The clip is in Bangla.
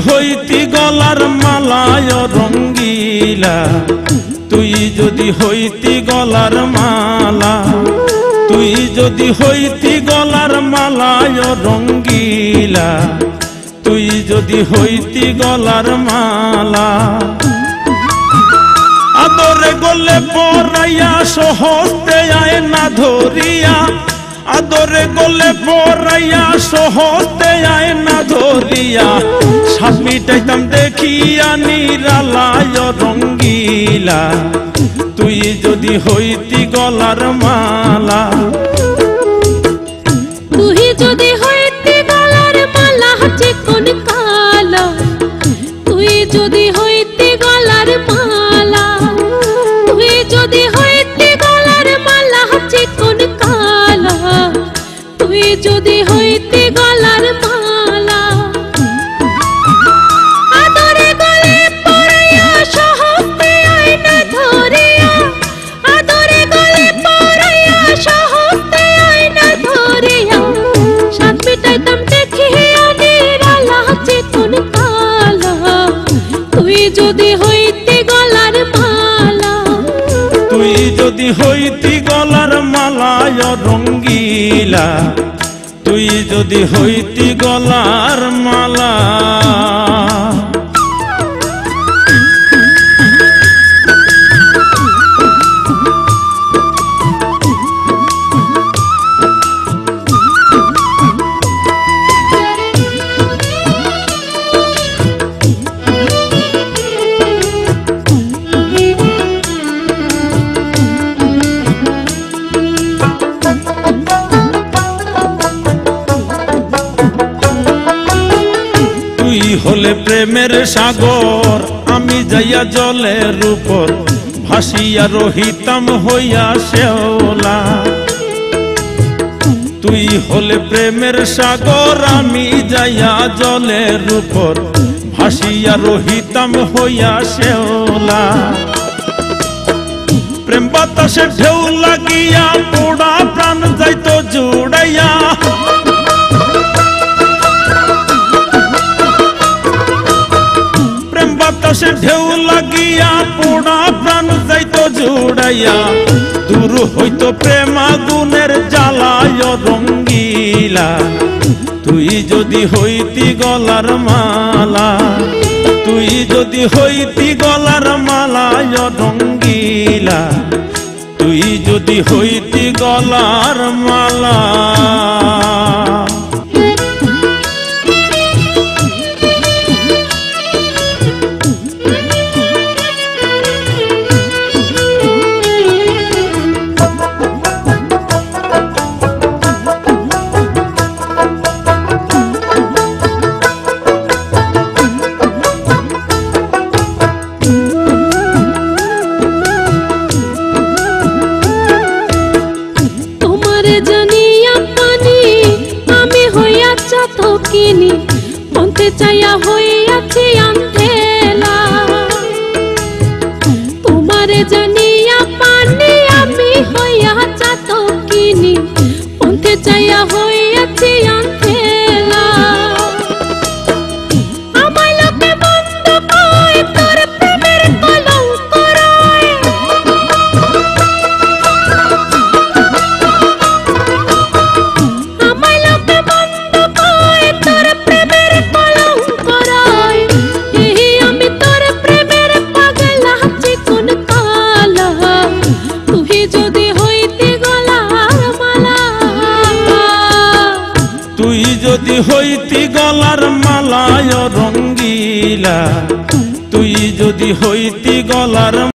হইতি গলার মালায় রঙ্গিলা, তুই যদি হইতি গলার মালা, তুই যদি হইতি গলার মালায় রঙ্গিলা, তুই যদি হইতি গলার মালা। আদরে গলে পরাইয়া সহস্তে আয়না ধরিয়া, আদরে গলে পরাইয়া সহস্তে আয়না ধরিয়া, সাত মিটাইতাম দেখিয়া নিরালায় রঙ্গিলা, তুই যদি হইতি গলার মালা। তুই যদি হইতি গলার মালা চিকন কালো, তুই যদি হইতি গলার মালা, তুই যদি হইতি গলার মালা চিকন কালো, তুই যদি হইতি গলার মালা। আদরে গলে পরাইয়া সহস্তে আয়না ধরিয়া, আদরে গলে পরাইয়া সহস্তে আয়না ধরিয়া, সাত মিটাইতাম দেখিয়া নিরালা চিকন কালো, তুই যদি হইতি গলার মালা। তুই যদি হইতি গলার মালায় রঙ্গিলা, তুই যদি হইতি গলার মালা। হলে প্রেমের সাগর, আমি যাইয়া জলের উপর ভাসিয়া রহিতাম হইয়া শেওলা। তুই হলে প্রেমের সাগর, আমি যাইয়া জলের উপর ভাসিয়া রহিতাম হইয়া শেওলা। প্রেম বাতাসে ঢেউ লাগিয়া পোড়া প্রাণ যাইতো জুড়াইয়া, বাতাসে ঢেউ লাগিয়া পোড়া প্রাণ যাইতো জুড়াইয়া, দূর হইতো প্রেম আগুনের জ্বালায় রঙ্গিলা, তুই যদি হইতি গলার মালা। তুই যদি হইতি গলার মালায় রঙ্গিলা, তুই যদি হইতি গলার মালা। মনতে চাইয়া হইয়াছি আন্ধেলা, তোমারে জানিয়া পানি আমি হইয়া চাতকিনি, মনতে চাইয়া হইয়াছি আন্ধেলা। আমায় লোকে মন্দ কয়, তোর প্রেমের কলঙ্ক রয়, আমায় লোকে মন্দ কয়, তোর প্রেমের কলঙ্ক রয়। আমি তোর প্রেমের পাগলা চিকন কালো, তুই যদি হইতি গলার মালা। তুই যদি হইতি গলার মালায় রঙ্গিলা, তুই যদি হইতি গলার